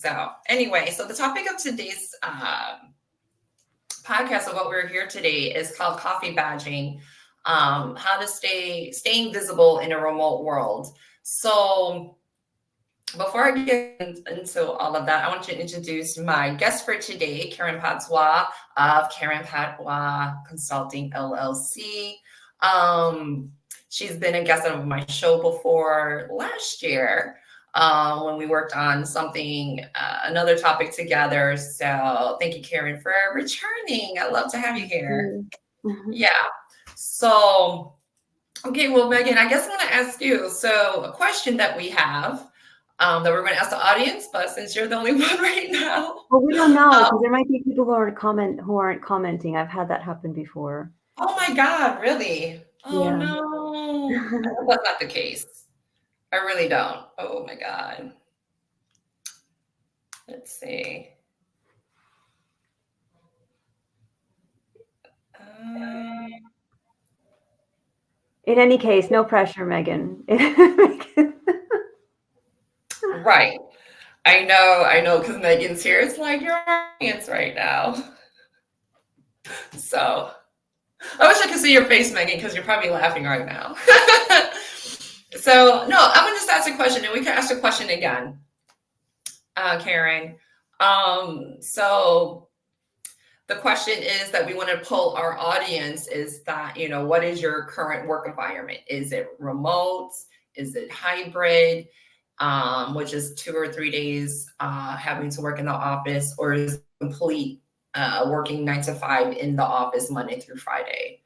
So anyway, so the topic of today's podcast of what we're here today is called coffee badging, how to staying visible in a remote world. So before I get into all of that, I want to introduce my guest for today, Karen Patwa of Karen Patwa Consulting LLC. She's been a guest on my show before last year when we worked on something, another topic together. So thank you, Karen, for returning. I love to have you here. Yeah. So, okay, well, Megan, I guess I'm going to ask you. So a question that we have that we're going to ask the audience, but since you're the only one right now. Well, we don't know because there might be people who aren't commenting. I've had that happen before. Oh my God, really? Oh Yeah. no. I hope that's not the case. I really don't. Oh my God. Let's see. In any case, no pressure, Megan. Right. I know, because Megan's here. It's like your audience right now. So I wish I could see your face, Megan, because you're probably laughing right now. So no, I'm gonna just ask a question, and we can ask the question again, Karen. So the question is that we want to poll our audience is that, what is your current work environment? Is it remote? Is it hybrid? Which is 2 or 3 days having to work in the office, or is it complete working 9 to 5 in the office Monday through Friday?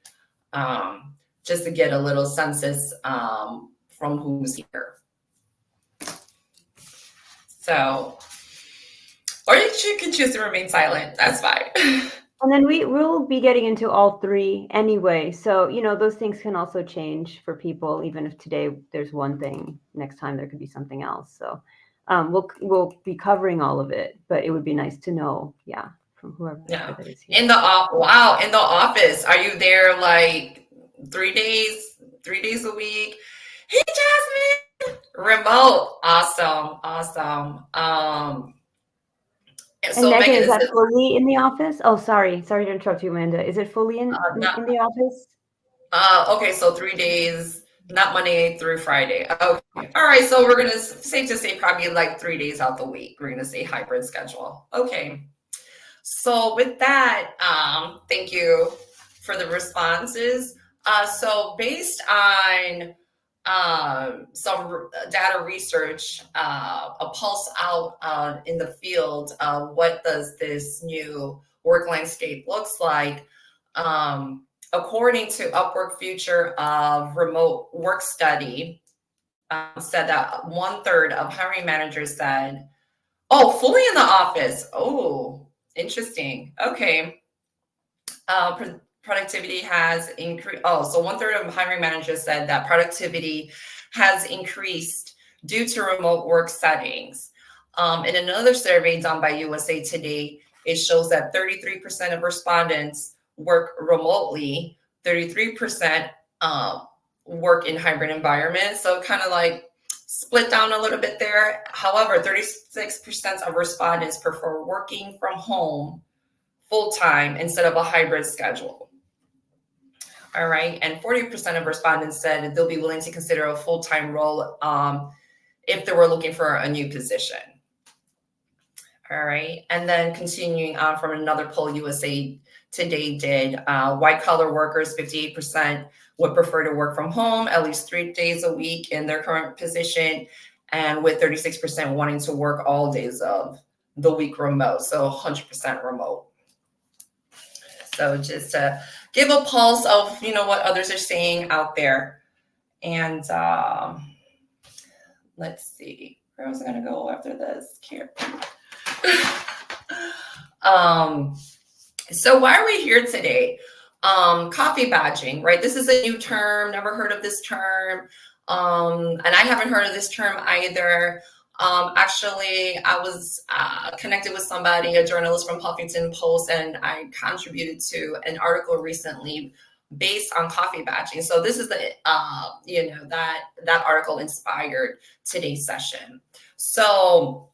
Just to get a little census from who's here. So, or you can choose to remain silent. That's fine. And then we'll be getting into all three anyway. So, those things can also change for people. Even if today there's one thing, next time there could be something else. So we'll be covering all of it, but it would be nice to know, from whoever that is here. In the office, are you there like 3 days a week? Hey, Jasmine, remote, awesome. So Megan, is that fully in the office? Oh, sorry to interrupt you, Amanda. Is it fully in the office? Okay, so 3 days, not Monday through Friday. Okay, all right. So we're gonna safe to say probably like 3 days out the week. We're gonna say hybrid schedule. Okay. So with that, thank you for the responses. So based on some data research, a pulse out in the field of what does this new work landscape looks like, according to Upwork Future of Remote Work Study, said that 1/3 of hiring managers said, fully in the office. Oh, interesting. Okay. Productivity has increased. So 1/3 of hiring managers said that productivity has increased due to remote work settings. In another survey done by USA Today, it shows that 33% of respondents work remotely, 33% work in hybrid environments. So kind of like split down a little bit there. However, 36% of respondents prefer working from home full-time instead of a hybrid schedule. All right. And 40% of respondents said that they'll be willing to consider a full-time role if they were looking for a new position. All right. And then continuing on from another poll USA Today did, white-collar workers, 58% would prefer to work from home at least 3 days a week in their current position, and with 36% wanting to work all days of the week remote, so 100% remote. So just to give a pulse of, what others are saying out there. And let's see, where was I going to go after this here? So why are we here today? Coffee badging, right? This is a new term, never heard of this term. And I haven't heard of this term either. Actually, I was connected with somebody, a journalist from Huffington Post, and I contributed to an article recently based on coffee badging. So this is the, that article inspired today's session. So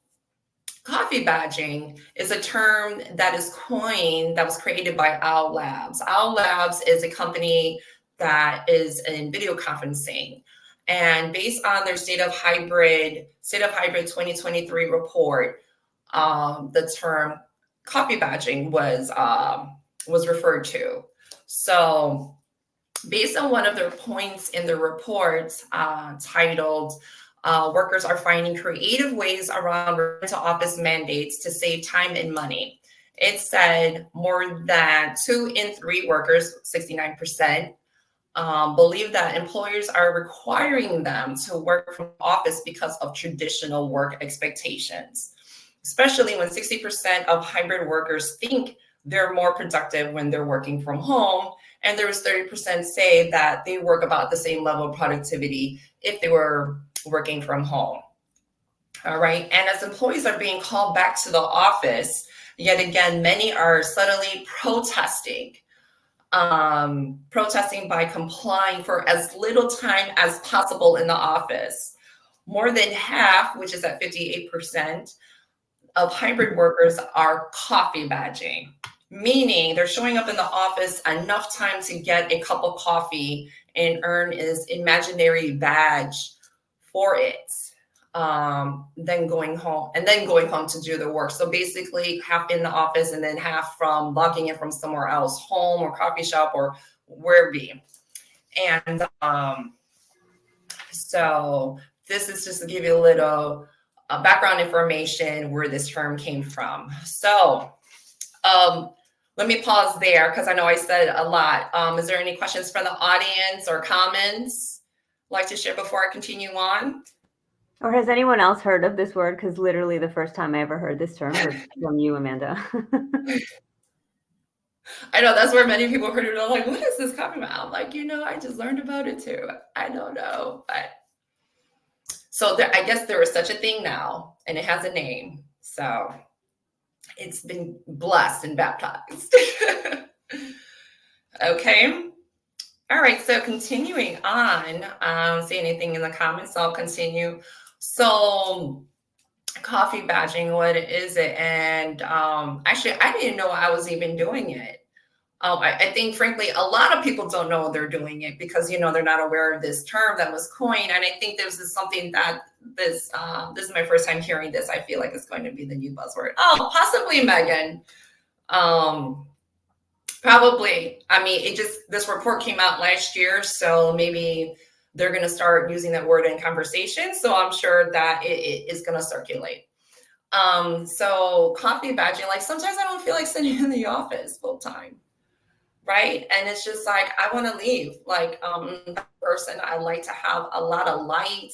Coffee badging is a term that is coined, that was created by Owl Labs. Owl Labs is a company that is in video conferencing. And based on their State of Hybrid 2023 report, the term coffee badging was referred to. So based on one of their points in the report titled, workers are finding creative ways around return to office mandates to save time and money. It said more than 2 in 3 workers, 69%, believe that employers are requiring them to work from office because of traditional work expectations, especially when 60% of hybrid workers think they're more productive when they're working from home. And there was 30% say that they work about the same level of productivity if they were working from home. All right. And as employees are being called back to the office, yet again, many are subtly protesting by complying for as little time as possible in the office. More than half, which is at 58%, of hybrid workers are coffee badging, meaning they're showing up in the office enough time to get a cup of coffee and earn his imaginary badge for it. Then going home to do the work. So basically half in the office and then half from logging in from somewhere else, home or coffee shop or where it be. And so this is just to give you a little background information where this term came from. So let me pause there because I know I said a lot. Is there any questions from the audience or comments you'd like to share before I continue on? Or has anyone else heard of this word? Because literally the first time I ever heard this term was from you, Amanda. I know that's where many people heard it. They're like, what is this coffee about? I'm like, I just learned about it too. I don't know. But so I guess there is such a thing now, and it has a name. So it's been blessed and baptized. Okay. All right. So continuing on, I don't see anything in the comments, so I'll continue. So coffee badging, what is it? And actually, I didn't know I was even doing it. I think, frankly, a lot of people don't know they're doing it because, they're not aware of this term that was coined. And I think this is something that this is my first time hearing this. I feel like it's going to be the new buzzword. Oh, possibly Megan. Probably. I mean, this report came out last year, so maybe they're going to start using that word in conversation. So I'm sure that it is going to circulate. So coffee badging, like sometimes I don't feel like sitting in the office full time. Right. And it's just like, I want to leave. Like that person, I like to have a lot of light,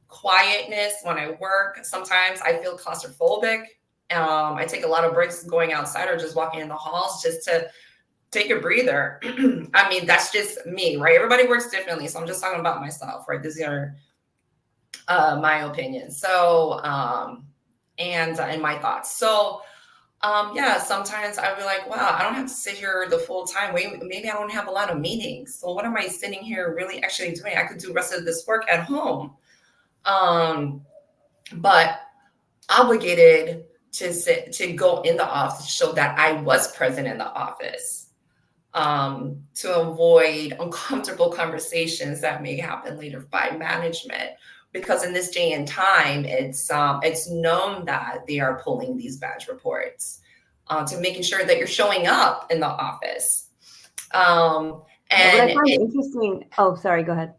quietness when I work. Sometimes I feel claustrophobic. I take a lot of breaks going outside or just walking in the halls just to take a breather. I mean, that's just me, right? Everybody works differently. So I'm just talking about myself, right? These are my opinions. So, and my thoughts. So, sometimes I'll be like, wow, I don't have to sit here the full time. Maybe I don't have a lot of meetings. So what am I sitting here really actually doing? I could do the rest of this work at home. But obligated to go in the office to show that I was present in the office, to avoid uncomfortable conversations that may happen later by management. Because in this day and time, it's known that they are pulling these badge reports to making sure that you're showing up in the office. And what I find interesting. Oh, sorry. Go ahead.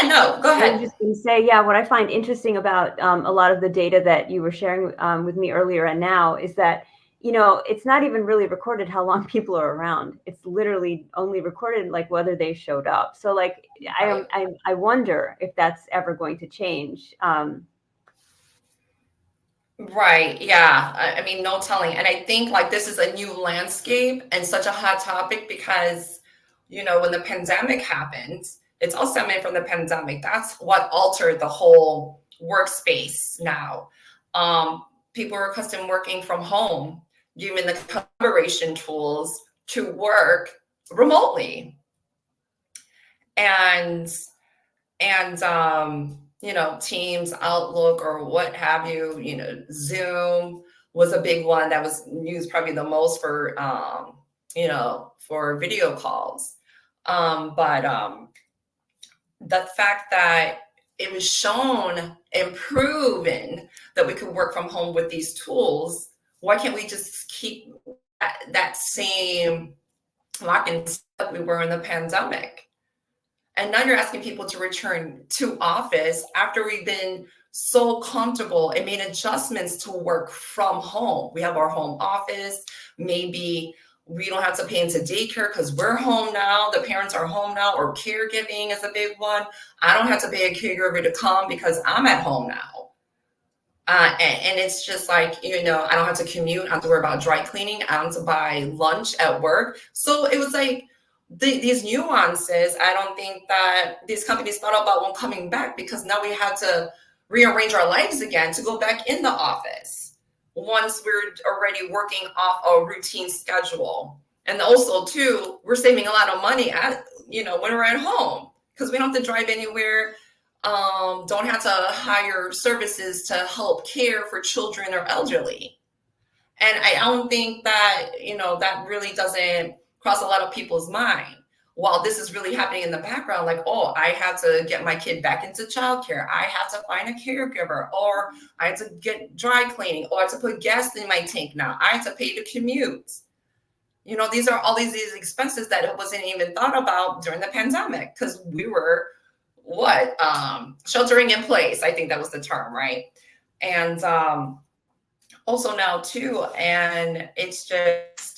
No, go ahead. I was just going to say, yeah, what I find interesting about a lot of the data that you were sharing with me earlier and now is that, it's not even really recorded how long people are around. It's literally only recorded like whether they showed up. So like, Right. I wonder if that's ever going to change. Right. Yeah. I mean, no telling. And I think like this is a new landscape and such a hot topic because, when the pandemic happened, it's all stemming from the pandemic. That's what altered the whole workspace now. People are accustomed working from home, given the collaboration tools to work remotely. And Teams, Outlook, or what have you, Zoom, was a big one that was used probably the most for, for video calls. But the fact that it was shown and proven that we could work from home with these tools, why can't we just keep that same lock and step we were in the pandemic? And now you're asking people to return to office after we've been so comfortable and made adjustments to work from home. We have our home office. Maybe we don't have to pay into daycare because we're home now. The parents are home now, or caregiving is a big one. I don't have to pay a caregiver to come because I'm at home now. And it's just like, I don't have to commute. I don't have to worry about dry cleaning. I don't have to buy lunch at work. So it was like these nuances. I don't think that these companies thought about when coming back, because now we had to rearrange our lives again to go back in the office once we're already working off a routine schedule. And also too, we're saving a lot of money when we're at home, because we don't have to drive anywhere. Don't have to hire services to help care for children or elderly. And I don't think that, that really doesn't cross a lot of people's mind. While this is really happening in the background, like, oh, I have to get my kid back into childcare. I have to find a caregiver, or I have to get dry cleaning, or I have to put gas in my tank now. I have to pay to commute. These are all these expenses that wasn't even thought about during the pandemic, because we were sheltering in place. I think that was the term, right? And also now too, and it's just,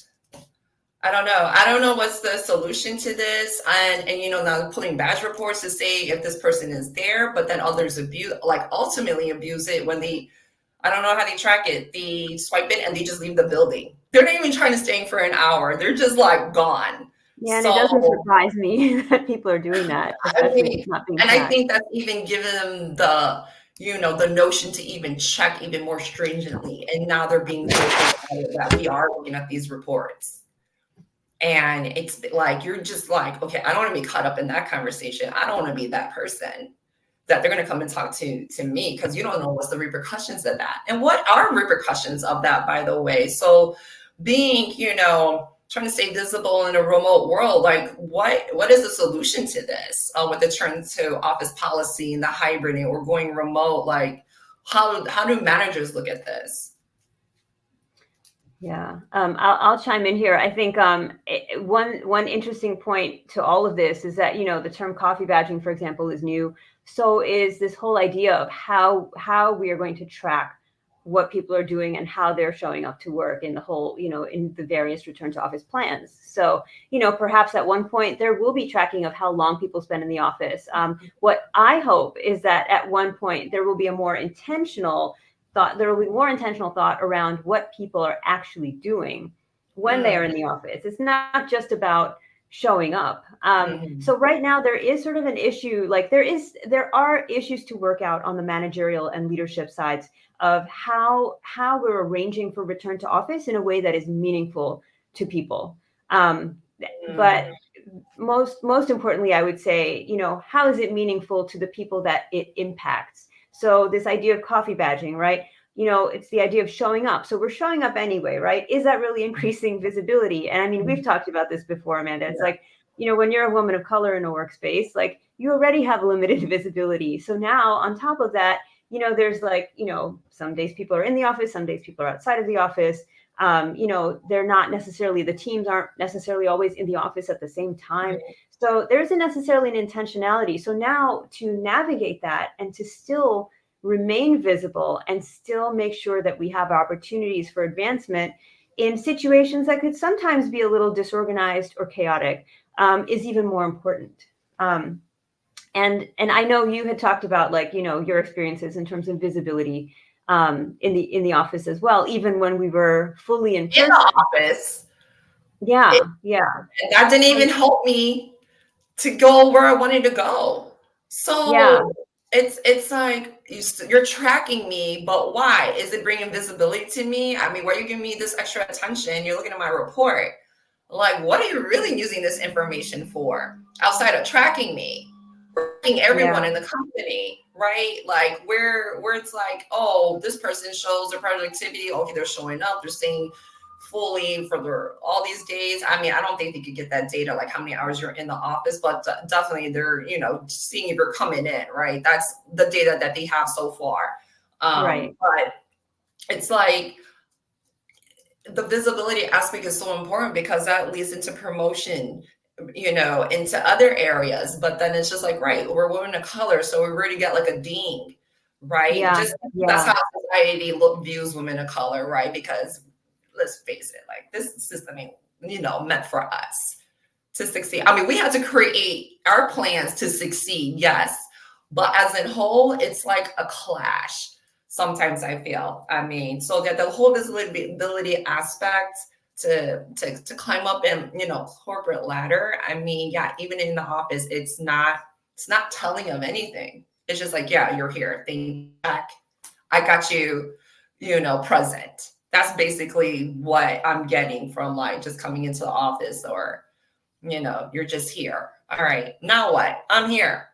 I don't know what's the solution to this. And now pulling badge reports to say if this person is there, but then others ultimately abuse it when I don't know how they track it. They swipe it and they just leave the building. They're not even trying to stay for an hour. They're just like gone. Yeah, and it doesn't surprise me that people are doing that, especially not being tracked. I think that's even given them the notion to even check even more stringently. And now they're being told that we are looking at these reports. And it's like, you're just like, okay, I don't want to be caught up in that conversation. I don't want to be that person that they're going to come and talk to me, because you don't know what's the repercussions of that. And what are repercussions of that, by the way? So being, trying to stay visible in a remote world, like what is the solution to this with the turn to office policy and the hybriding or going remote? Like how do managers look at this? Yeah, I'll chime in here. I think one interesting point to all of this is that, the term coffee badging, for example, is new. So is this whole idea of how we are going to track what people are doing and how they're showing up to work in the whole, in the various return to office plans. So, perhaps at one point there will be tracking of how long people spend in the office. What I hope is that at one point there will be a more intentional thought. There will be more intentional thought around what people are actually doing when they are in the office. It's not just about showing up. So right now there is sort of an issue, like there are issues to work out on the managerial and leadership sides of how we're arranging for return to office in a way that is meaningful to people. But most importantly, I would say, how is it meaningful to the people that it impacts? So this idea of coffee badging, right? It's the idea of showing up. So we're showing up anyway, right? Is that really increasing visibility? And I mean, we've talked about this before, Amanda. It's like, when you're a woman of color in a workspace, like you already have limited visibility. So now on top of that, there's like, some days people are in the office, some days people are outside of the office. They're not necessarily, the teams aren't necessarily always in the office at the same time. So there isn't necessarily an intentionality. So now to navigate that and to still remain visible and still make sure that we have opportunities for advancement in situations that could sometimes be a little disorganized or chaotic is even more important. And I know you had talked about your experiences in terms of visibility in the office as well, even when we were fully in person. In the office. Yeah. And that didn't even help me to go where I wanted to go. So it's like you're tracking me, but why? Is it bringing visibility to me? I mean, why are you giving me this extra attention? You're looking at my report. Like, what are you really using this information for outside of tracking me? Tracking everyone in the company, right? Like where it's like, oh, this person shows their productivity. Okay, they're showing up, they're staying fully for all these days. I mean, I don't think they could get that data, like how many hours you're in the office, but definitely they're, seeing if you're coming in, right? That's the data that they have so far. Right. But it's like the visibility aspect is so important because that leads into promotion, into other areas. But then it's just like, right, we're women of color, so we already get like a ding, right? Yeah. Just that's how society views women of color, right? Because let's face it, like this system ain't, meant for us to succeed. I mean, we had to create our plans to succeed, yes, but as in whole, it's like a clash. Sometimes I feel. I mean, so that the whole visibility aspect to climb up in corporate ladder. I mean, yeah, even in the office, it's not telling them anything. It's just like, yeah, you're here. Think back. I got you, present. That's basically what I'm getting from like just coming into the office, or you're just here. All right, now what? I'm here.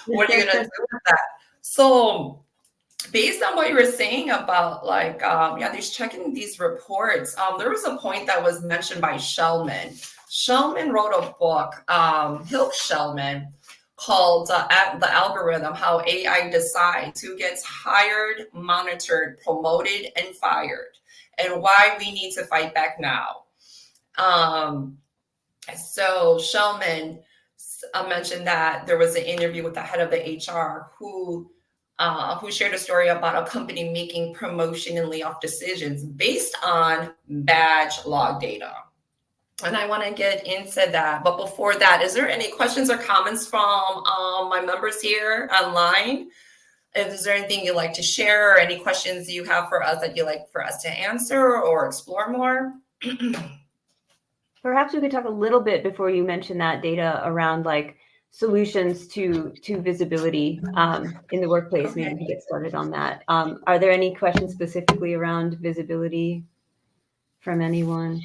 What are you gonna do with that? So based on what you were saying about like these checking these reports, there was a point that was mentioned by Shellman. Shellman wrote a book, Hilk Shellman, called The Algorithm: How AI Decides Who Gets Hired, Monitored, Promoted, and Fired, and Why We Need to Fight Back Now. So Shellman mentioned that there was an interview with the head of the HR who shared a story about a company making promotion and layoff decisions based on badge log data. And I want to get into that. But before that, is there any questions or comments from my members here online? Is there anything you'd like to share, or any questions you have for us that you'd like for us to answer or explore more? Perhaps we could talk a little bit before you mention that data around like solutions to visibility in the workplace. Okay. Maybe we can get started on that. Are there any questions specifically around visibility from anyone?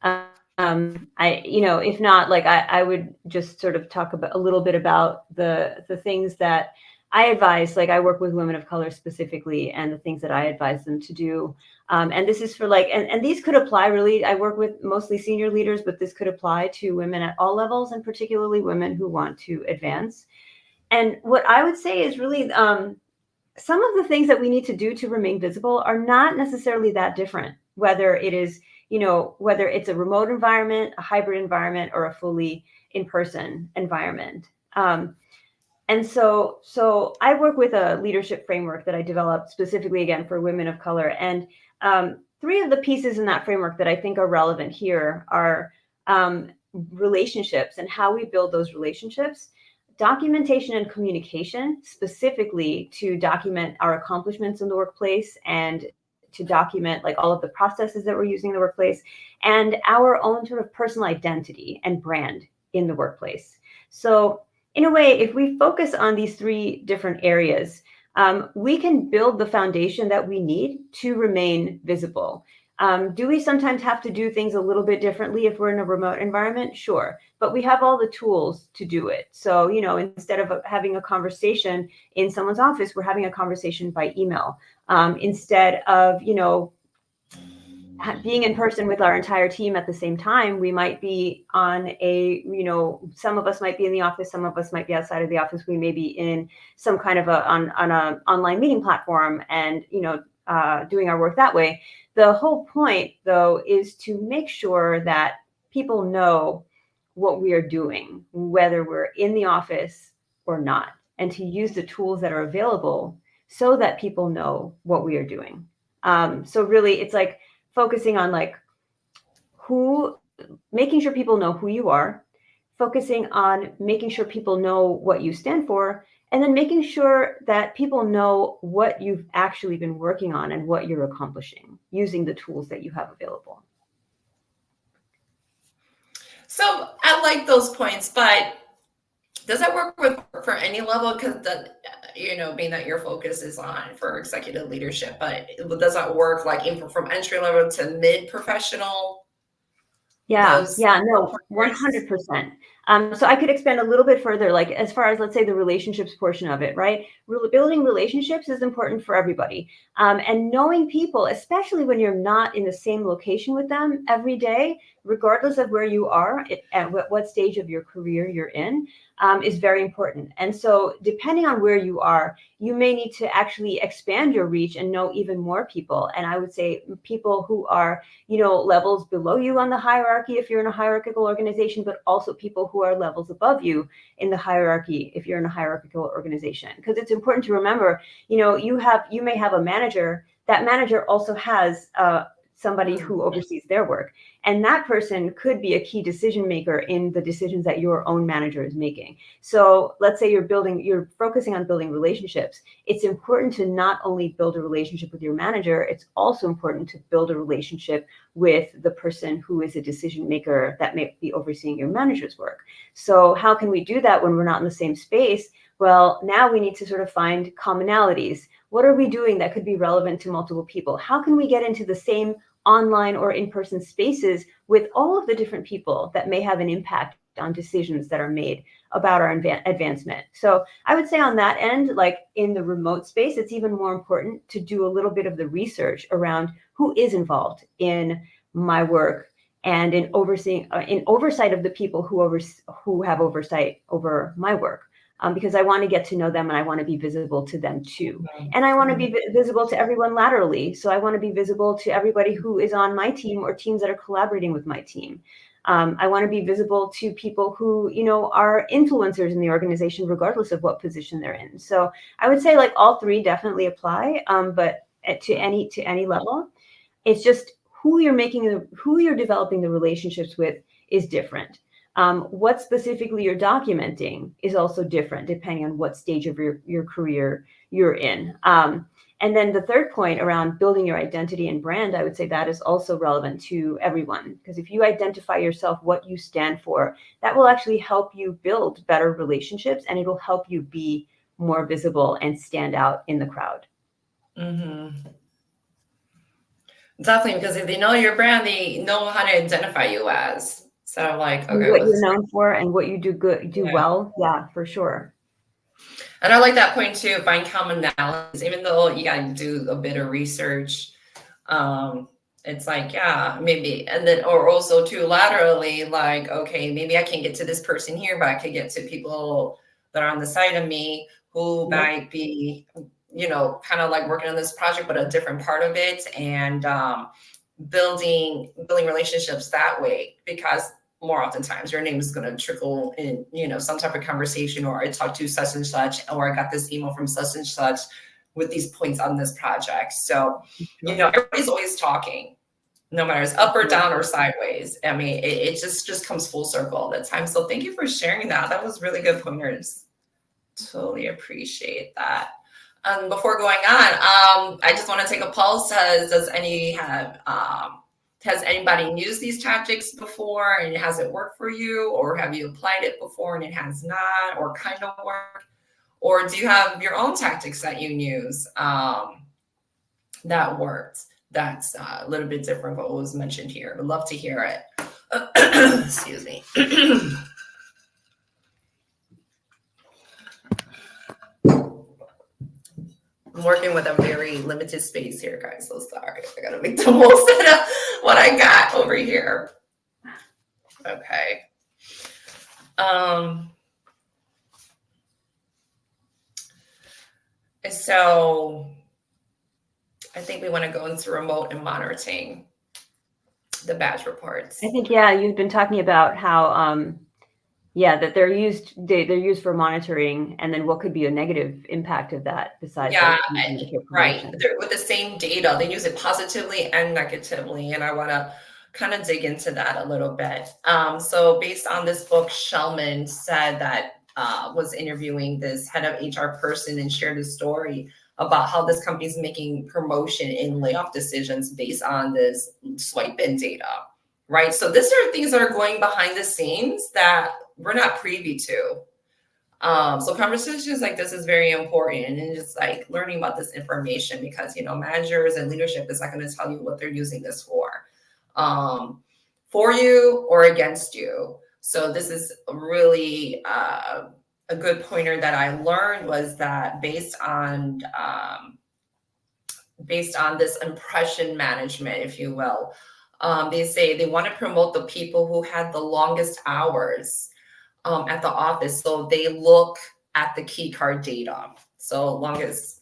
If not, like I would just sort of talk about a little bit about the things that I advise. Like I work with women of color specifically, and the things that I advise them to do. And this is for like, and these could apply really. I work with mostly senior leaders, but this could apply to women at all levels, and particularly women who want to advance. And what I would say is really some of the things that we need to do to remain visible are not necessarily that different, whether it is, whether it's a remote environment, a hybrid environment, or a fully in-person environment. And so I work with a leadership framework that I developed specifically, again, for women of color. And three of the pieces in that framework that I think are relevant here are relationships and how we build those relationships, documentation and communication, specifically to document our accomplishments in the workplace and to document like all of the processes that we're using in the workplace, and our own sort of personal identity and brand in the workplace. So in a way, if we focus on these three different areas, we can build the foundation that we need to remain visible. Do we sometimes have to do things a little bit differently if we're in a remote environment? Sure, but we have all the tools to do it. So, instead of having a conversation in someone's office, we're having a conversation by email. Instead of, being in person with our entire team at the same time, we might be on some of us might be in the office, some of us might be outside of the office. We may be in some kind of on an online meeting platform and, doing our work that way. The whole point, though, is to make sure that people know what we are doing, whether we're in the office or not, and to use the tools that are available so that people know what we are doing. So really, it's like focusing on like making sure people know who you are, focusing on making sure people know what you stand for, and then making sure that people know what you've actually been working on and what you're accomplishing using the tools that you have available. So I like those points, but does that work for any level? Because being that your focus is on for executive leadership, but does that work like even from entry level to mid professional? Yeah, no, 100%. So I could expand a little bit further, like as far as, let's say, the relationships portion of it, right? Building relationships is important for everybody. And knowing people, especially when you're not in the same location with them every day, regardless of where you are, at what stage of your career you're in, is very important. And so depending on where you are, you may need to actually expand your reach and know even more people. And I would say people who are, levels below you on the hierarchy if you're in a hierarchical organization, but also people who are levels above you in the hierarchy if you're in a hierarchical organization. Because it's important to remember, you may have a manager. That manager also has somebody who oversees their work. And that person could be a key decision maker in the decisions that your own manager is making. So let's say you're focusing on building relationships. It's important to not only build a relationship with your manager, it's also important to build a relationship with the person who is a decision maker that may be overseeing your manager's work. So how can we do that when we're not in the same space? Well, now we need to sort of find commonalities. What are we doing that could be relevant to multiple people? How can we get into the same online or in-person spaces with all of the different people that may have an impact on decisions that are made about our advancement? So I would say on that end, like in the remote space, it's even more important to do a little bit of the research around who is involved in my work and in oversight of the people who have oversight over my work. Because I want to get to know them and I want to be visible to them too. And I want to be visible to everyone laterally. So I want to be visible to everybody who is on my team or teams that are collaborating with my team. I want to be visible to people who, are influencers in the organization, regardless of what position they're in. So I would say like all three definitely apply, but to any level. It's just who you're developing the relationships with is different. What specifically you're documenting is also different depending on what stage of your career you're in. And then the third point around building your identity and brand, I would say that is also relevant to everyone. Because if you identify yourself, what you stand for, that will actually help you build better relationships and it'll help you be more visible and stand out in the crowd. Mm-hmm. Definitely, because if they know your brand, they know how to identify you as. So like, okay, what you're known for and what you do well. Yeah, for sure. And I like that point too, find commonalities, even though you got to do a bit of research. It's like, yeah, maybe. And then, or also too laterally, like, okay, maybe I can't get to this person here, but I could get to people that are on the side of me who might be, kind of like working on this project, but a different part of it. And building relationships that way, because more oftentimes your name is going to trickle in, some type of conversation, or I talked to such and such, or I got this email from such and such with these points on this project. So, everybody's always talking, no matter it's up or down or sideways. I mean, it just comes full circle all the time. So thank you for sharing that. That was really good pointers. Totally appreciate that. Before going on, I just want to take a pulse. Has anybody used these tactics before and has it worked for you, or have you applied it before and it has not, or kind of worked, or do you have your own tactics that you use that worked? That's a little bit different from what was mentioned here. I'd love to hear it. Excuse me. I'm working with a very limited space here, guys. So sorry. I gotta make the most of what I got over here. Okay. So I think we want to go into remote and monitoring the badge reports. I think, you've been talking about how, that they're used for monitoring, and then what could be a negative impact of that besides right. They're with the same data, they use it positively and negatively, and I want to kind of dig into that a little bit. So based on this book, Shellman said that was interviewing this head of HR person and shared a story about how this company is making promotion and layoff decisions based on this swipe in data, right? So these are things that are going behind the scenes that we're not privy to. So conversations like this is very important, and just like learning about this information, because managers and leadership is not going to tell you what they're using this for you or against you. So this is really a good pointer that I learned, was that based on this impression management, if you will, they say they want to promote the people who had the longest hours at the office. So they look at the key card data. So longest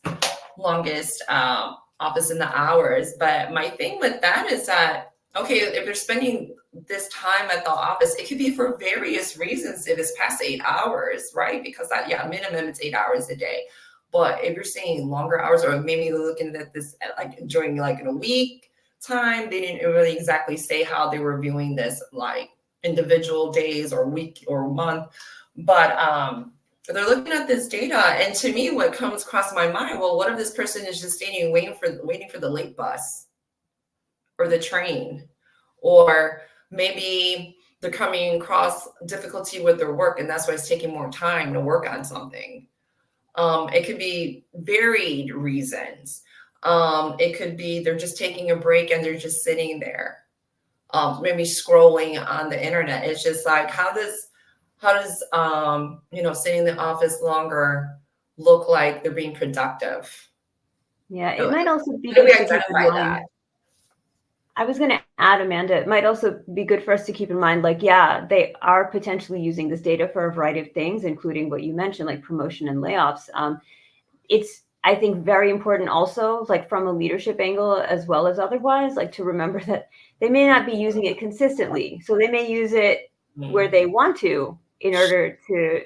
office in the hours. But my thing with that is that, okay, if you're spending this time at the office, it could be for various reasons if it's past 8 hours, right? Because that, yeah, minimum it's 8 hours a day. But if you're saying longer hours, or maybe you're looking at this like during like in a week time, they didn't really exactly say how they were viewing this, like individual days or week or month. But they're looking at this data, and to me, what comes across my mind, well, what if this person is just standing waiting for the late bus or the train, or maybe they're coming across difficulty with their work, and that's why it's taking more time to work on something. It could be varied reasons. It could be they're just taking a break and they're just sitting there, maybe scrolling on the internet. It's just like, how does sitting in the office longer look like they're being productive? Yeah, it might also be How do good we to keep in identify that? mind. I was going to add, Amanda, it might also be good for us to keep in mind, like, yeah, they are potentially using this data for a variety of things, including what you mentioned, like promotion and layoffs. It's, I think, very important also, like from a leadership angle as well as otherwise, like to remember that they may not be using it consistently. So they may use it where they want to in order to,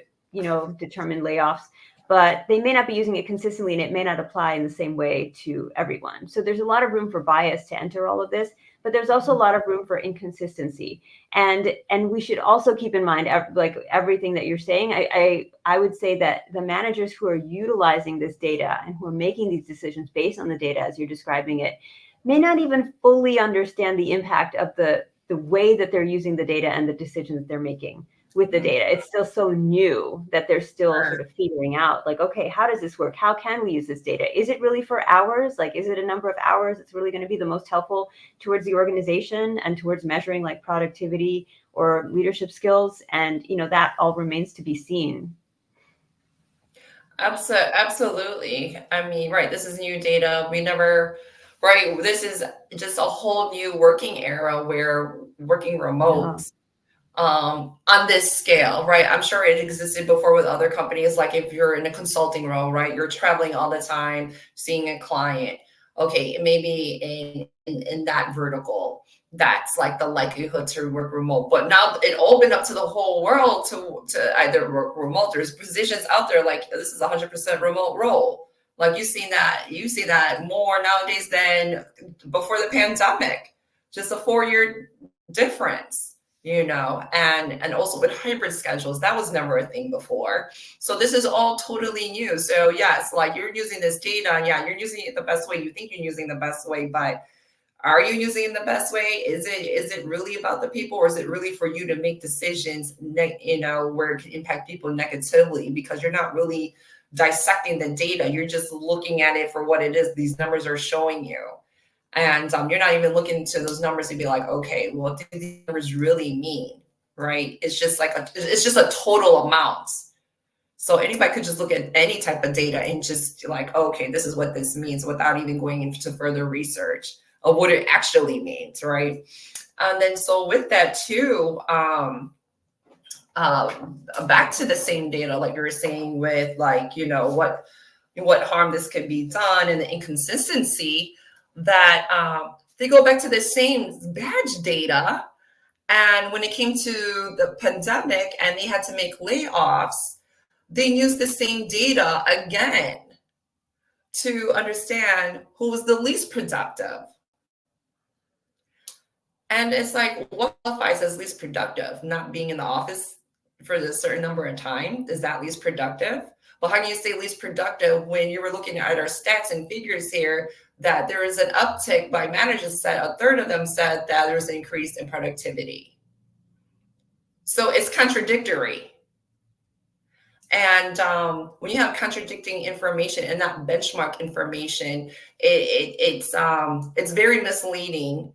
determine layoffs, but they may not be using it consistently, and it may not apply in the same way to everyone. So there's a lot of room for bias to enter all of this, but there's also a lot of room for inconsistency. And we should also keep in mind, like everything that you're saying, I would say that the managers who are utilizing this data and who are making these decisions based on the data as you're describing it may not even fully understand the impact of the way that they're using the data and the decisions that they're making with the data. It's still so new that they're still sort of figuring out, like, okay, how does this work? How can we use this data? Is it really for hours? Like, is it a number of hours that's really going to be the most helpful towards the organization and towards measuring like productivity or leadership skills? And, that all remains to be seen. Absolutely. I mean, right, this is new data. Right, this is just a whole new working era where working remote. On this scale, right? I'm sure it existed before with other companies. Like if you're in a consulting role, right? You're traveling all the time, seeing a client. Okay, maybe in that vertical, that's like the likelihood to work remote. But now it opened up to the whole world to either work remote. There's positions out there like this is 100% remote role. Like you see that more nowadays than before the pandemic. Just a 4-year difference. And also with hybrid schedules, that was never a thing before. So this is all totally new. So yes, like you're using this data. Yeah, you're using it the best way. You think you're using the best way, but are you using it the best way? Is it really about the people, or is it really for you to make decisions, where it can impact people negatively, because you're not really dissecting the data. You're just looking at it for what it is. These numbers are showing you. And you're not even looking into those numbers and be like, okay, well, what do these numbers really mean, right? It's just a total amount. So anybody could just look at any type of data and just like, okay, this is what this means, without even going into further research of what it actually means, right? And then so with that too, back to the same data, like you were saying with like, what harm this could be done, and the inconsistency that they go back to the same badge data. And when it came to the pandemic and they had to make layoffs, they used the same data again to understand who was the least productive. And it's like, what qualifies as least productive? Not being in the office for a certain number of time, is that least productive? Well, how can you say least productive when you were looking at our stats and figures here that there is an uptick by managers said, a third of them said that there's an increase in productivity. So it's contradictory. And when you have contradicting information and not benchmark information, it's very misleading.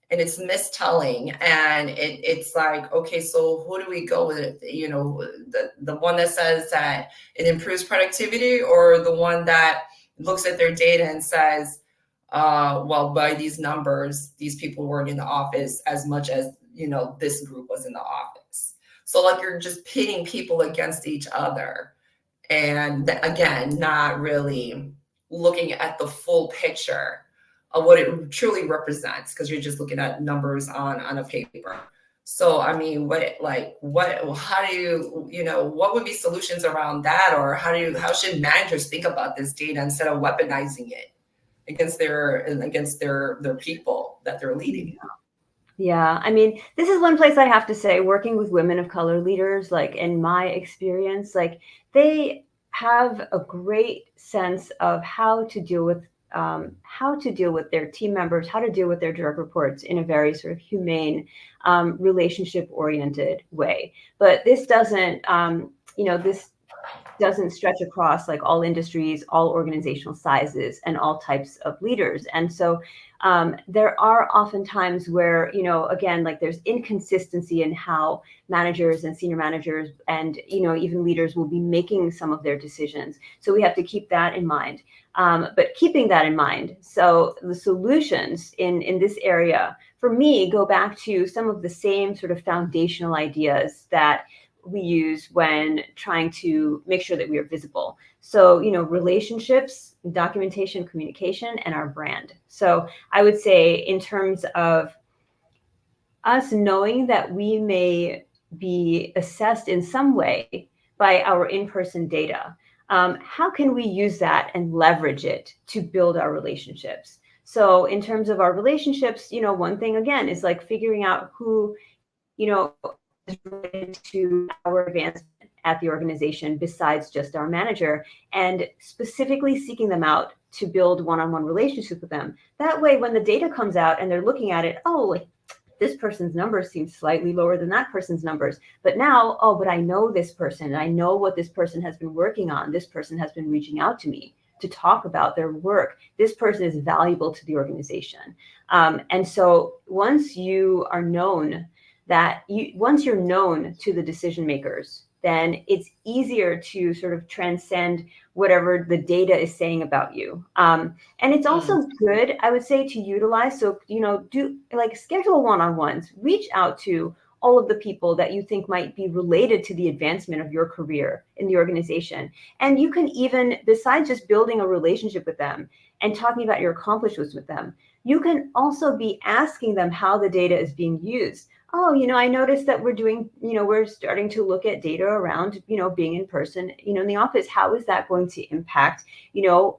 and it's mistelling, and it's like, okay, so who do we go with? You know, the one that says that it improves productivity, or the one that looks at their data and says, well, by these numbers, these people weren't in the office as much as, you know, this group was in the office. So like you're just pitting people against each other, and again, not really looking at the full picture of what it truly represents, because you're just looking at numbers on a paper. So I mean, how do you, you know, what would be solutions around that? Or how should managers think about this data instead of weaponizing it against their people that they're leading? Yeah, I mean, this is one place I have to say, working with women of color leaders, like in my experience, like they have a great sense of how to deal with their team members, how to deal with their direct reports in a very sort of humane, relationship-oriented way. But this doesn't, this doesn't stretch across like all industries, all organizational sizes, and all types of leaders. And so there are often times where, you know, again, like there's inconsistency in how managers and senior managers and, you know, even leaders will be making some of their decisions. So we have to keep that in mind. But keeping that in mind, so the solutions in this area, for me, go back to some of the same sort of foundational ideas that we use when trying to make sure that we are visible. So, you know, relationships, documentation, communication, and our brand. So I would say in terms of us knowing that we may be assessed in some way by our in-person data, how can we use that and leverage it to build our relationships? So in terms of our relationships, you know, one thing again is like figuring out who, you know, related to our advancement at the organization besides just our manager, and specifically seeking them out to build one-on-one relationships with them. That way, when the data comes out and they're looking at it, oh, this person's numbers seem slightly lower than that person's numbers. But now, oh, but I know this person, and I know what this person has been working on. This person has been reaching out to me to talk about their work. This person is valuable to the organization. And so once you are known, once you're known to the decision makers, then it's easier to sort of transcend whatever the data is saying about you. And it's also good, I would say, to utilize. So, you know, do like schedule one-on-ones, reach out to all of the people that you think might be related to the advancement of your career in the organization. And you can even, besides just building a relationship with them and talking about your accomplishments with them, you can also be asking them how the data is being used. Oh, you know, I noticed that we're starting to look at data around, you know, being in person, you know, in the office. How is that going to impact, you know,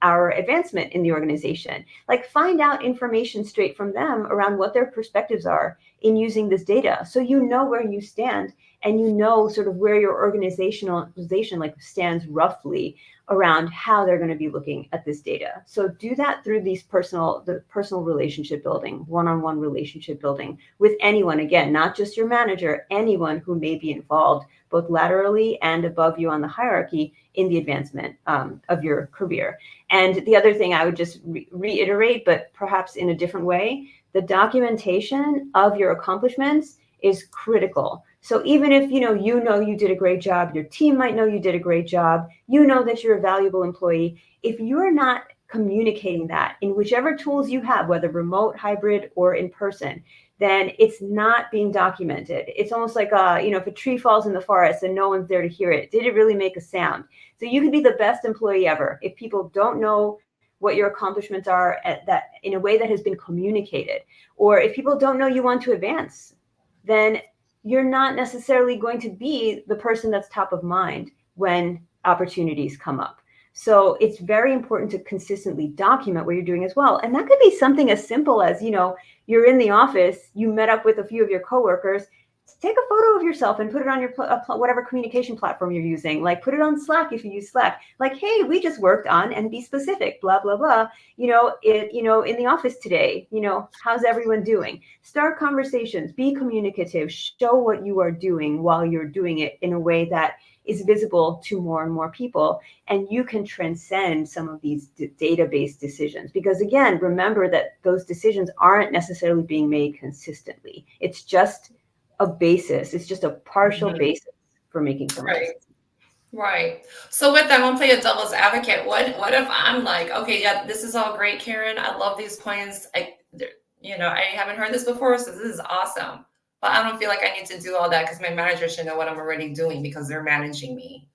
our advancement in the organization? Like find out information straight from them around what their perspectives are in using this data. So you know where you stand, and you know sort of where your organization like stands roughly around how they're going to be looking at this data. So do that through the personal relationship building, one-on-one relationship building with anyone, again, not just your manager, anyone who may be involved both laterally and above you on the hierarchy in the advancement of your career. And the other thing I would just reiterate, but perhaps in a different way, the documentation of your accomplishments is critical. So even if you know you did a great job, your team might know you did a great job, you know that you're a valuable employee, if you're not communicating that in whichever tools you have, whether remote, hybrid, or in person, then it's not being documented. It's almost like if a tree falls in the forest and no one's there to hear it, did it really make a sound? So you could be the best employee ever if people don't know what your accomplishments are at that in a way that has been communicated, or if people don't know you want to advance, then you're not necessarily going to be the person that's top of mind when opportunities come up. So it's very important to consistently document what you're doing as well. And that could be something as simple as, you know, you're in the office, you met up with a few of your coworkers, take a photo of yourself and put it on your whatever communication platform you're using. Like put it on Slack if you use Slack. Like, hey, we just worked on, and be specific, blah, blah, blah. In the office today, how's everyone doing? Start conversations, be communicative, show what you are doing while you're doing it in a way that is visible to more and more people. And you can transcend some of these database decisions, because again, remember that those decisions aren't necessarily being made consistently. It's just a basis. It's just a partial basis for making some decisions. Right. So with that, I'm gonna play a devil's advocate. What if I'm like, okay, yeah, this is all great, Karen. I love these points. I haven't heard this before, so this is awesome. But I don't feel like I need to do all that because my manager should know what I'm already doing because they're managing me.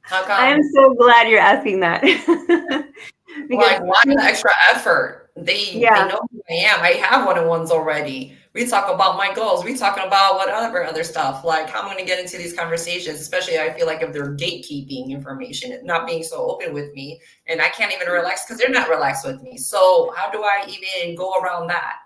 How come? I am so glad you're asking that. Because why the extra effort? They know who I am. I have one-on-ones already. We talk about my goals. We talking about whatever other stuff. Like how I'm going to get into these conversations, especially I feel like if they're gatekeeping information, not being so open with me, and I can't even relax because they're not relaxed with me. So how do I even go around that?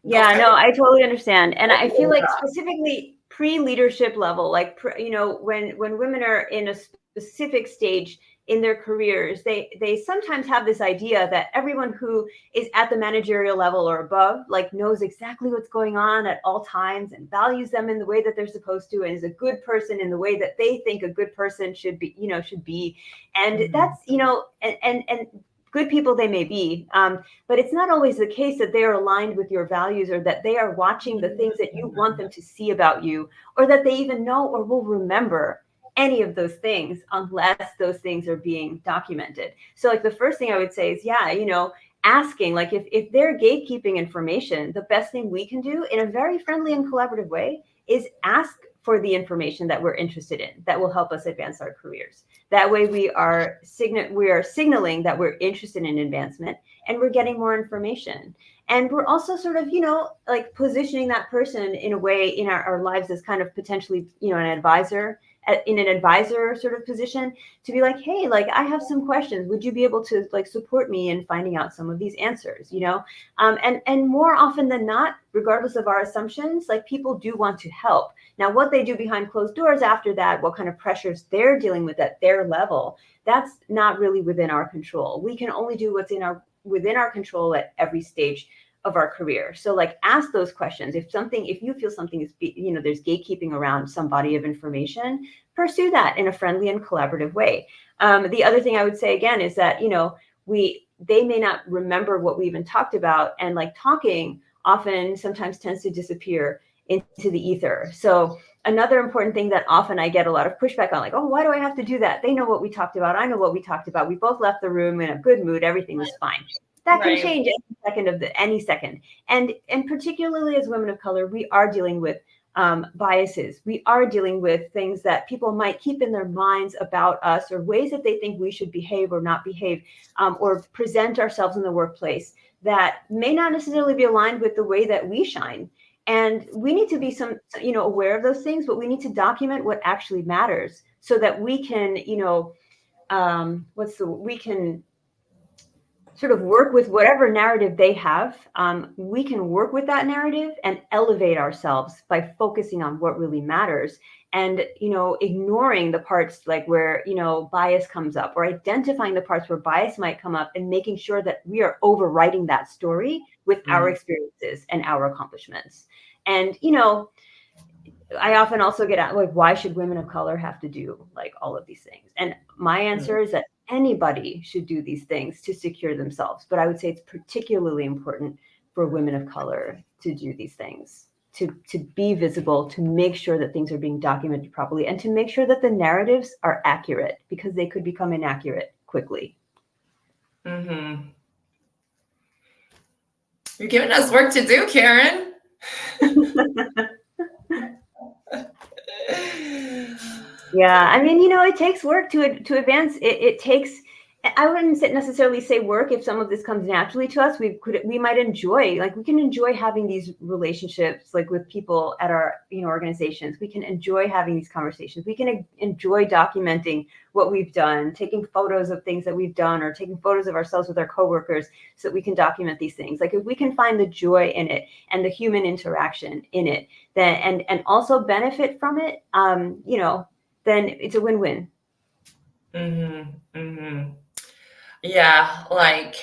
Yeah, no, I totally understand. And I feel like specifically pre-leadership level, like, when women are in a specific stage in their careers, they sometimes have this idea that everyone who is at the managerial level or above, like, knows exactly what's going on at all times and values them in the way that they're supposed to, and is a good person in the way that they think a good person should be. And that's, and good people they may be, but it's not always the case that they are aligned with your values, or that they are watching the things that you want them to see about you, or that they even know or will remember any of those things unless those things are being documented. So like the first thing I would say is, asking, like, if they're gatekeeping information, the best thing we can do in a very friendly and collaborative way is ask for the information that we're interested in that will help us advance our careers. That way we are signaling that we're interested in advancement, and we're getting more information. And we're also sort of, like, positioning that person in a way in our lives as kind of potentially, an advisor, in an advisor sort of position, to be like, hey, like, I have some questions. Would you be able to, like, support me in finding out some of these answers, and more often than not, regardless of our assumptions, like, people do want to help. Now, what they do behind closed doors after that, what kind of pressures they're dealing with at their level, that's not really within our control. We can only do what's within our control at every stage of our career. So, like, ask those questions. If you feel something is, there's gatekeeping around some body of information, pursue that in a friendly and collaborative way. The other thing I would say again is that, they may not remember what we even talked about, and, like, talking often sometimes tends to disappear into the ether. So another important thing that often I get a lot of pushback on, like, oh, why do I have to do that? They know what we talked about. I know what we talked about. We both left the room in a good mood. Everything was fine. That can change any second. And particularly as women of color, we are dealing with biases. We are dealing with things that people might keep in their minds about us, or ways that they think we should behave or not behave, or present ourselves in the workplace that may not necessarily be aligned with the way that we shine. And we need to be aware of those things, but we need to document what actually matters, so that we can, we can sort of work with whatever narrative they have. We can work with that narrative and elevate ourselves by focusing on what really matters, and, ignoring the parts, like, where, bias comes up, or identifying the parts where bias might come up, and making sure that we are overwriting that story with our experiences and our accomplishments. And, I often also get at, like, why should women of color have to do, like, all of these things? And my answer is that anybody should do these things to secure themselves. But I would say it's particularly important for women of color to do these things, to be visible, to make sure that things are being documented properly, and to make sure that the narratives are accurate, because they could become inaccurate quickly. Mm-hmm. You're giving us work to do, Karen. Yeah, I mean, it takes work to advance. It takes I wouldn't necessarily say work. If some of this comes naturally to us, we might enjoy, like we can enjoy having these relationships, like with people at our, organizations. We can enjoy having these conversations. We can enjoy documenting what we've done, taking photos of things that we've done, or taking photos of ourselves with our coworkers so that we can document these things. Like if we can find the joy in it and the human interaction in it, then and also benefit from it, then it's a win-win. Yeah, like,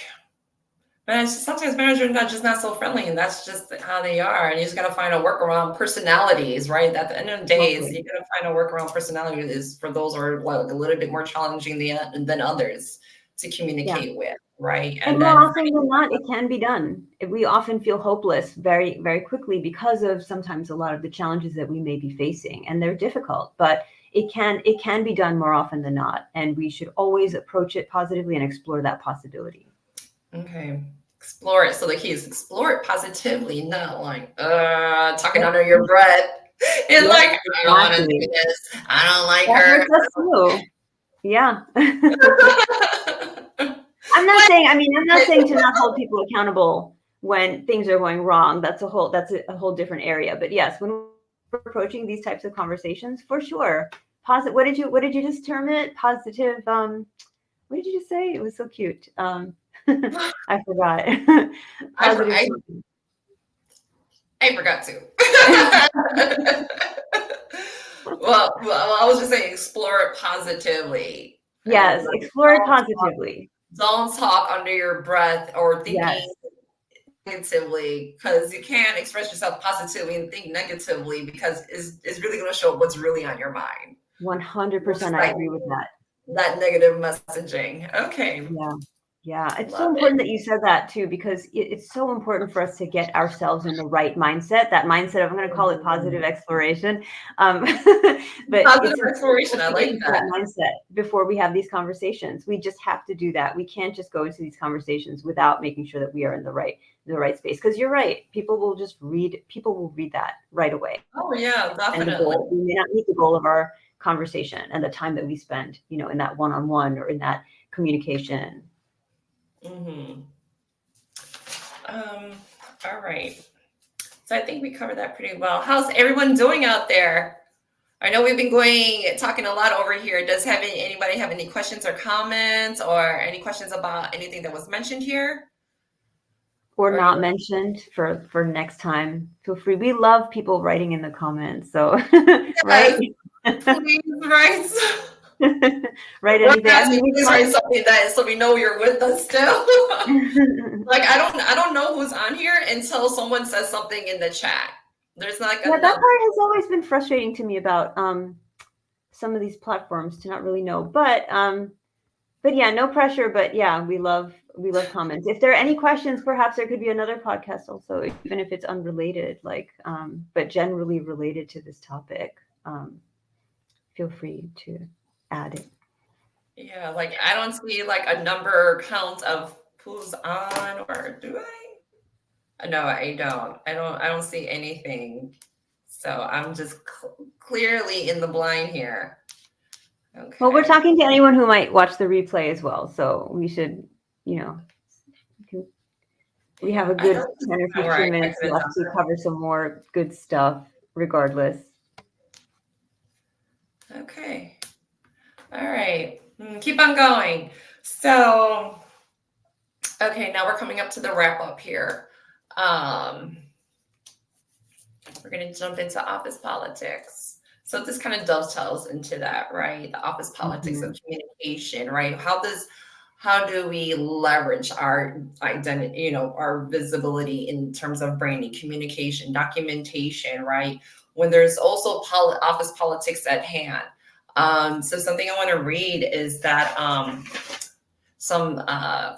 man, sometimes managers are just not so friendly, and that's just how they are. And you just gotta find a workaround personalities, right? At the end of the day, is you gotta find a workaround personality is for those who are like a little bit more challenging than others to communicate with, right? And more often than not, it can be done. We often feel hopeless very, very quickly because of sometimes a lot of the challenges that we may be facing, and they're difficult, but it can be done more often than not. And we should always approach it positively and explore that possibility. Okay. Explore it. So the key is explore it positively, not like talking under your breath. And like, I don't want to do this. I don't like her. That's true. Yeah. I'm not saying to not hold people accountable when things are going wrong. That's a whole different area. But yes, when we're approaching these types of conversations, for sure. Positive. What did you just term it? Positive. What did you just say? It was so cute. I forgot. I forgot too. well, I was just saying, explore it positively. Yes, explore it positively. Don't talk under your breath or thinking negatively, because you can't express yourself positively and think negatively, because it's really going to show what's really on your mind. 100%, I agree with that. That negative messaging. Okay. Yeah. It's so important that you said that too, because it's so important for us to get ourselves in the right mindset. That mindset of, I'm going to call it positive exploration. But positive exploration, I like that mindset before we have these conversations. We just have to do that. We can't just go into these conversations without making sure that we are in the right space. Because you're right. People will read that right away. Oh yeah, definitely. We may not meet the goal of our conversation and the time that we spend, in that one-on-one or in that communication. All right. So I think we covered that pretty well. How's everyone doing out there? I know we've been talking a lot over here. Does anybody have any questions or comments, or any questions about anything that was mentioned here? Or not mentioned for next time? Feel free. We love people writing in the comments. So, right? Please write. Write anything. Please write something so we know you're with us still. Like I don't know who's on here until someone says something in the chat. There's like that part has always been frustrating to me about some of these platforms, to not really know. But yeah, no pressure. But yeah, we love comments. If there are any questions, perhaps there could be another podcast also, even if it's unrelated, but generally related to this topic. Feel free to add it. Yeah, like I don't see like a number count of who's on, or do I? No, I don't. I don't see anything. So I'm just clearly in the blind here. Okay. Well, we're talking to anyone who might watch the replay as well. So we should, we have a good 10 or 15 minutes left to cover some more good stuff regardless. Okay. All right. Keep on going. So, okay, now we're coming up to the wrap up here. We're going to jump into office politics. So this kind of dovetails into that, right? The office politics of communication, right? How do we leverage our identity, our visibility in terms of branding, communication, documentation, right? When there's also office politics at hand. So something I want to read is that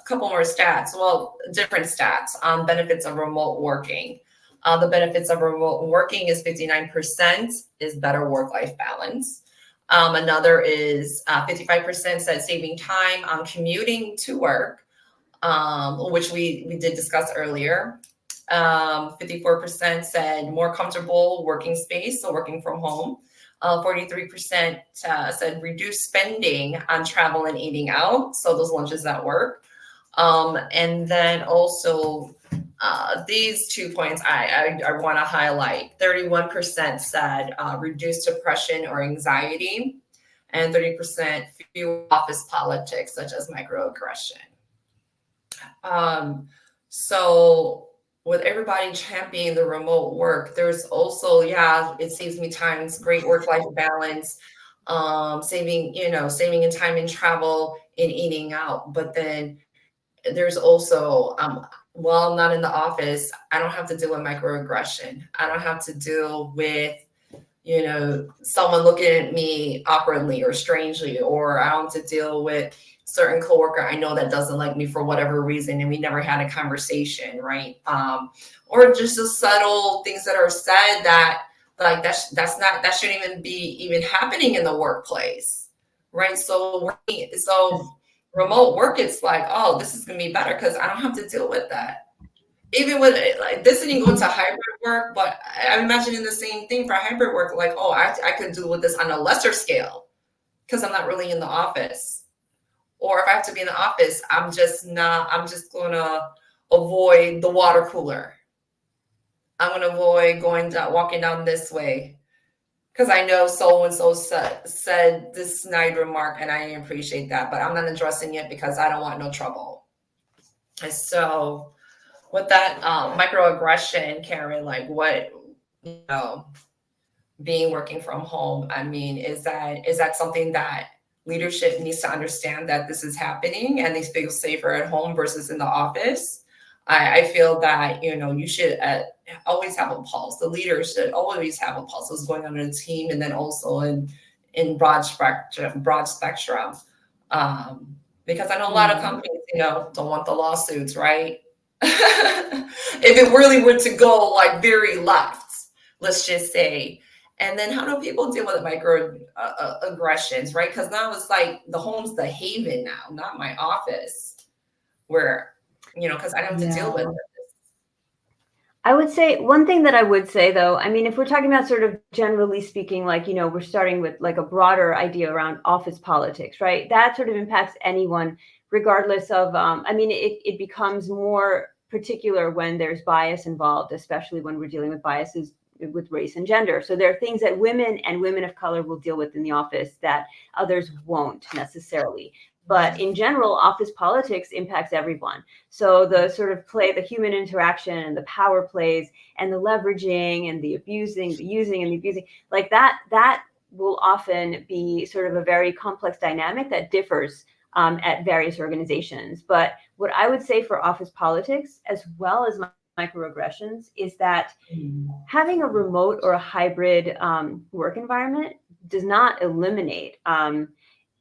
couple more stats, different stats on benefits of remote working. The benefits of remote working is 59% is better work-life balance. Another is 55% said saving time on commuting to work, which we did discuss earlier. 54% said more comfortable working space, so working from home. 43% said reduce spending on travel and eating out. So those lunches at work. And then also these 2 points I want to highlight. 31% said reduce depression or anxiety, and 30% fewer office politics such as microaggression. So with everybody championing the remote work, there's also, it saves me time. It's great work-life balance, saving in time in travel and eating out. But then there's also, while I'm not in the office, I don't have to deal with microaggression. I don't have to deal with, someone looking at me awkwardly or strangely, or I don't have to deal with certain coworker I know that doesn't like me for whatever reason, and we never had a conversation, right? Or just the subtle things that are said that like that shouldn't even be happening in the workplace, right? So remote work, it's like, oh, this is gonna be better because I don't have to deal with that. Even with like this didn't go into hybrid work, but I'm imagining the same thing for hybrid work. Like, oh, I could do with this on a lesser scale because I'm not really in the office. Or if I have to be in the office, I'm just gonna avoid the water cooler. I'm gonna avoid walking down this way because I know so-and-so said this snide remark and I appreciate that, but I'm not addressing it because I don't want no trouble. And so with that microaggression, Karen, like what, being working from home, I mean, is that something that leadership needs to understand that this is happening and they feel safer at home versus in the office? I feel that, you should always have a pulse. The leaders should always have a pulse what's going on in the team, and then also in broad spectrum. Because I know a lot of companies, don't want the lawsuits, right? If it really were to go like very left, let's just say. And then how do people deal with microaggressions, right? Because now it's like the home's the haven now, not my office, where, because I don't have to deal with it. I would say one thing that I would say, though, I mean, if we're talking about sort of generally speaking, like, we're starting with like a broader idea around office politics, right? That sort of impacts anyone, regardless of, I mean, it becomes more particular when there's bias involved, especially when we're dealing with biases with race and gender. So there are things that women and women of color will deal with in the office that others won't necessarily. But in general, office politics impacts everyone. So the sort of the human interaction and the power plays and the leveraging and the abusing, the using and the abusing, like that will often be sort of a very complex dynamic that differs at various organizations. But what I would say for office politics, as well as microaggressions, is that having a remote or a hybrid work environment does not eliminate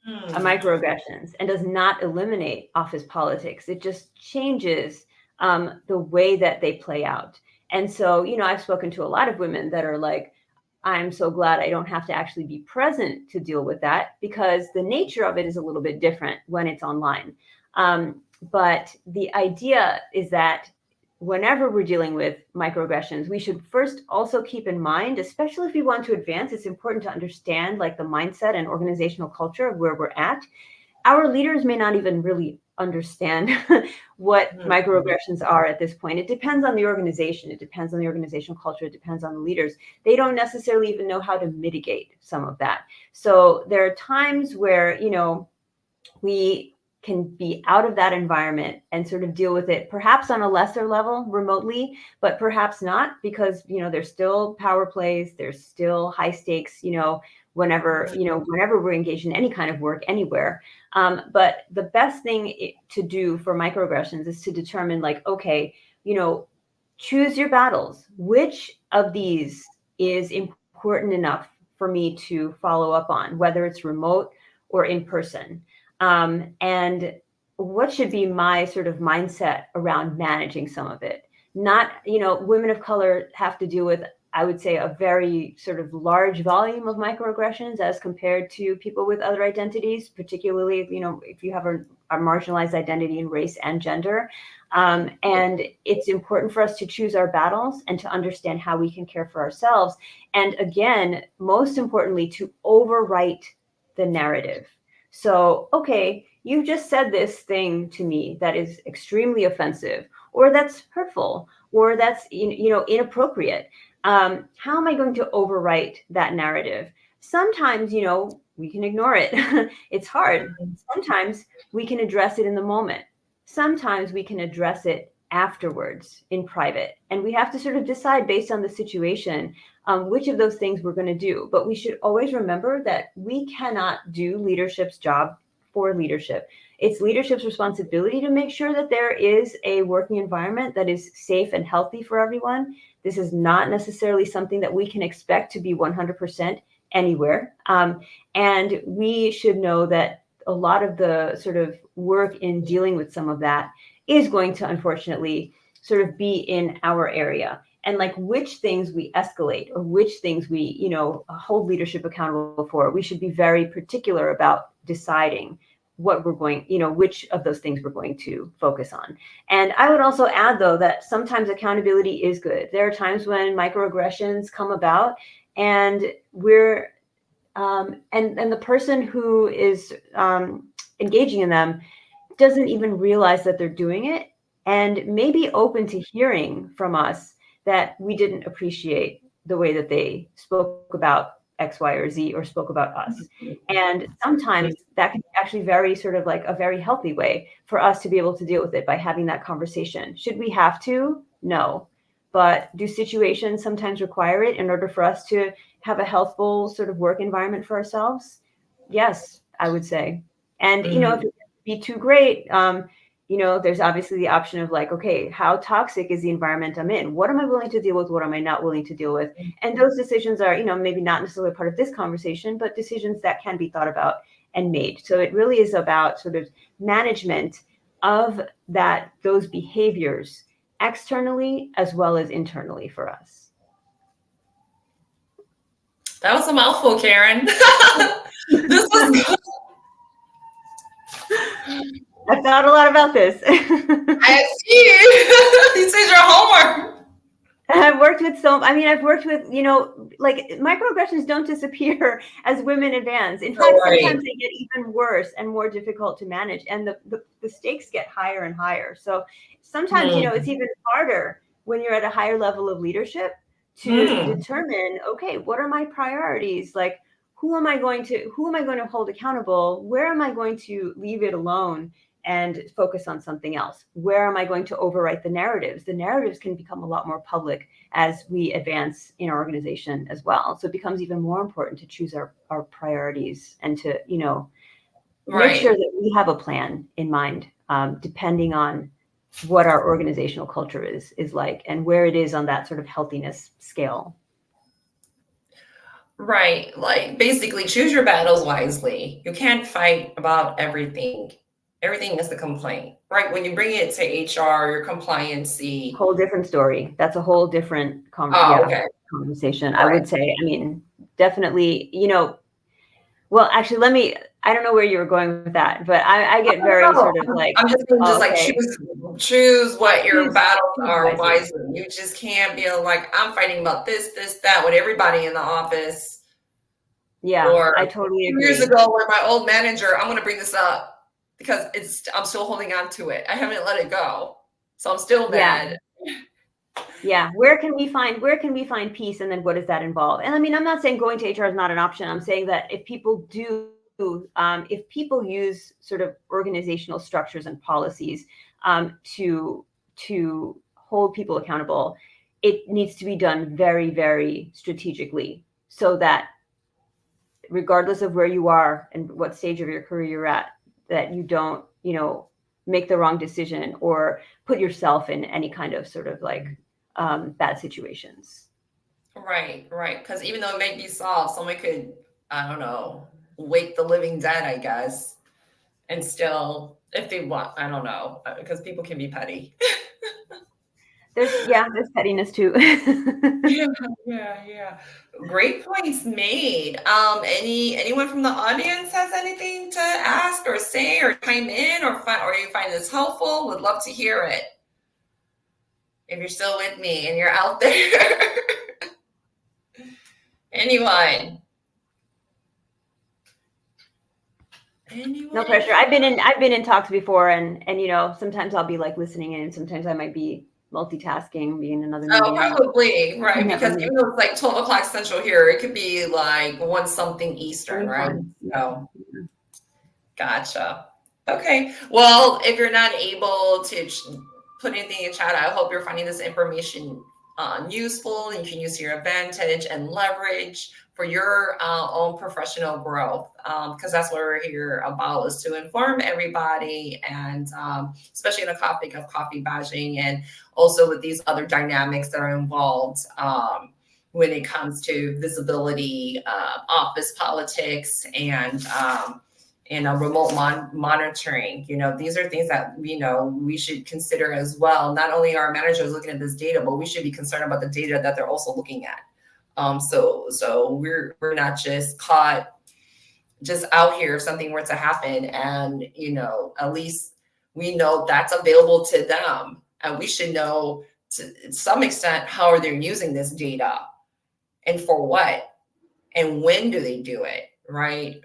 microaggressions and does not eliminate office politics. It just changes the way that they play out. And so, I've spoken to a lot of women that are like, I'm so glad I don't have to actually be present to deal with that, because the nature of it is a little bit different when it's online. But the idea is that whenever we're dealing with microaggressions, we should first also keep in mind, especially if we want to advance, it's important to understand like the mindset and organizational culture of where we're at. Our leaders may not even really understand what microaggressions are at this point. It depends on the organization. It depends on the organizational culture. It depends on the leaders. They don't necessarily even know how to mitigate some of that. So there are times where, we can be out of that environment and sort of deal with it, perhaps on a lesser level remotely, but perhaps not, because, there's still power plays, there's still high stakes, whenever we're engaged in any kind of work anywhere. But the best thing to do for microaggressions is to determine like, okay, choose your battles. Which of these is important enough for me to follow up on, whether it's remote or in person? And what should be my sort of mindset around managing some of it? Not, women of color have to deal with I would say, a very sort of large volume of microaggressions as compared to people with other identities, particularly, you know, if you have a marginalized identity in race and gender. And it's important for us to choose our battles and to understand how we can care for ourselves. And again, most importantly, to overwrite the narrative. So, okay, you just said this thing to me that is extremely offensive, or that's hurtful, or that's, you know, inappropriate. How am I going to overwrite that narrative? Sometimes, you know, we can ignore it. It's hard. Sometimes we can address it in the moment. Sometimes we can address it afterwards in private. And we have to sort of decide based on the situation which of those things we're going to do. But we should always remember that we cannot do leadership's job for leadership. It's leadership's responsibility to make sure that there is a working environment that is safe and healthy for everyone. This is not necessarily something that we can expect to be 100% anywhere. And we should know that a lot of the sort of work in dealing with some of that is going to, unfortunately, sort of be in our area. And like which things we escalate or which things we, you know, hold leadership accountable for, we should be very particular about deciding what we're going, you know, which of those things we're going to focus on. And I would also add, though, that sometimes accountability is good. There are times when microaggressions come about and we're, and the person who is engaging in them doesn't even realize that they're doing it and may be open to hearing from us that we didn't appreciate the way that they spoke about X, Y, or Z, or spoke about us. And sometimes that can be actually very sort of like a very healthy way for us to be able to deal with it by having that conversation. Should we have to? No. But do situations sometimes require it in order for us to have a healthful sort of work environment for ourselves? Yes, I would say. And, you know, if it be too great, you know, there's obviously the option of like, okay, how toxic is the environment I'm in? What am I willing to deal with? What am I not willing to deal with? And those decisions are, you know, maybe not necessarily part of this conversation, but decisions that can be thought about and made. So it really is about sort of management of those behaviors externally as well as internally for us. That was a mouthful, Karen. This was good. I thought a lot about this. I see. You said your homework. I've worked with, you know, like microaggressions don't disappear as women advance. In fact, sometimes they get even worse and more difficult to manage, and the stakes get higher and higher. So sometimes, you know, it's even harder when you're at a higher level of leadership to determine, okay, what are my priorities? Like, who am I going to hold accountable? Where am I going to leave it alone and focus on something else? Where am I going to overwrite the narratives? The narratives can become a lot more public as we advance in our organization as well. So it becomes even more important to choose our priorities and to, you know, make sure that we have a plan in mind, depending on what our organizational culture is like and where it is on that sort of healthiness scale. Right. Like basically choose your battles wisely. You can't fight about everything. Everything is a complaint, right? When you bring it to HR, your compliancy. Whole different story. That's a whole different conversation. I would say, I mean, definitely, you know, well, actually, I don't know where you were going with that, but I get very sort of like, I'm just like choose what your battles are wisely. You just can't be like, I'm fighting about this, that with everybody in the office. Yeah, or I totally agree. Years ago with my old manager, I'm going to bring this up because I'm still holding on to it. I haven't let it go. So I'm still mad. Yeah. Where can we find peace? And then what does that involve? And I mean, I'm not saying going to HR is not an option. I'm saying that if people use sort of organizational structures and policies to hold people accountable, it needs to be done very, very strategically so that regardless of where you are and what stage of your career you're at, that you don't, you know, make the wrong decision or put yourself in any kind of sort of like bad situations. Right. Because even though it may be solved, someone could, I don't know, wake the living dead, I guess, and still, if they want, I don't know, because people can be petty. there's pettiness too. Yeah, yeah. Great points made. Anyone from the audience has anything to ask or say or chime in or you find this helpful? Would love to hear it. If you're still with me and you're out there. Anyone? No pressure. I've been in talks before, and sometimes I'll be like listening in, sometimes I might be multitasking, being in another Oh, meeting. probably, right? You never Because know. even though it's like 12 o'clock Central here, it could be like 1 something Eastern, right? Anytime. So, gotcha. Okay. Well, if you're not able to put anything in chat, I hope you're finding this information useful and you can use to your advantage and leverage for your own professional growth. Because that's what we're here about, is to inform everybody, and especially in the topic of coffee badging, and also with these other dynamics that are involved when it comes to visibility, office politics, and remote monitoring. These are things that we should consider as well. Not only are managers looking at this data, but we should be concerned about the data that they're also looking at. So we're not just caught just out here if something were to happen, and at least we know that's available to them, and we should know to some extent how are they using this data and for what and when do they do it, right?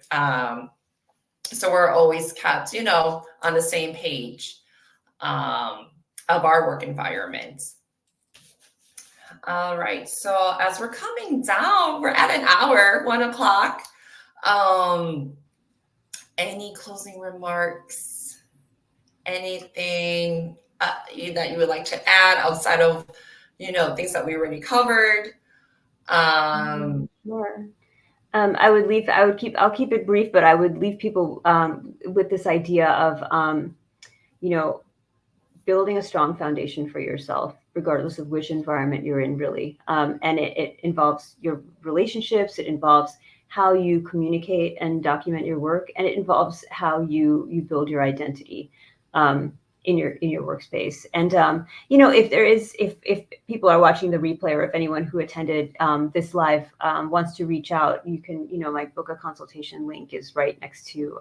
So we're always kept, on the same page of our work environment. All right. So as we're coming down, we're at an hour, 1 o'clock. Any closing remarks? Anything that you would like to add outside of, things that we already covered? Sure. I'll keep it brief, but I would leave people with this idea of, building a strong foundation for yourself, regardless of which environment you're in, really. And it involves your relationships, it involves how you communicate and document your work, and it involves how you build your identity in your workspace. And if people are watching the replay, or if anyone who attended this live wants to reach out, you can, my book a consultation link is right next to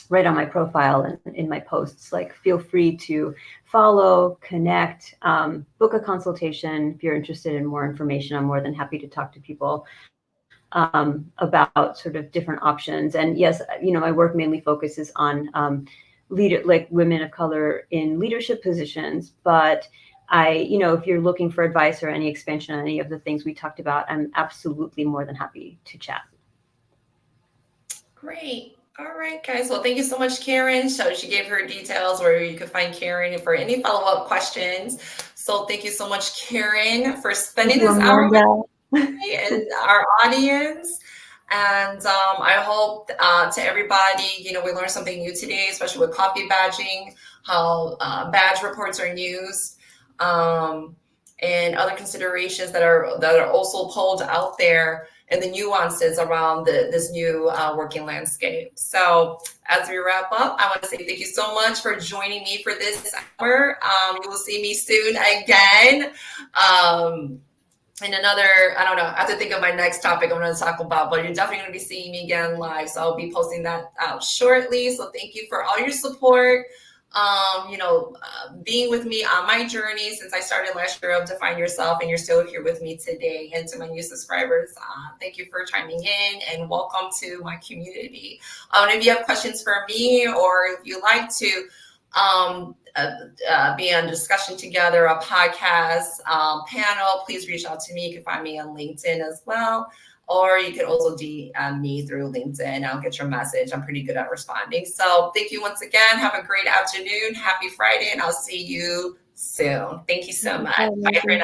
right on my profile and in my posts. Like, feel free to follow, connect, book a consultation. If you're interested in more information, I'm more than happy to talk to people about sort of different options. And yes, my work mainly focuses on like women of color in leadership positions. But if you're looking for advice or any expansion on any of the things we talked about, I'm absolutely more than happy to chat. Great. All right, guys. Well, thank you so much, Karen. So she gave her details where you could find Karen for any follow-up questions. So thank you so much, Karen, for spending this hour with me and our audience. And I hope to everybody, we learned something new today, especially with coffee badging, how badge reports are used, and other considerations that are also pulled out there, and the nuances around this new working landscape. So as we wrap up, I want to say thank you so much for joining me for this hour. You will see me soon again. In another, I don't know, I have to think of my next topic I'm going to talk about, but you're definitely going to be seeing me again live. So I'll be posting that out shortly. So thank you for all your support. Being with me on my journey since I started last year of Define Yourself, and you're still here with me today. And to my new subscribers, thank you for chiming in, and welcome to my community. If you have questions for me, or if you like to be on discussion together, a podcast panel, please reach out to me. You can find me on LinkedIn as well, or you can also DM me through LinkedIn. I'll get your message. I'm pretty good at responding. So thank you once again. Have a great afternoon. Happy Friday, and I'll see you soon. Thank you so much. Bye for now.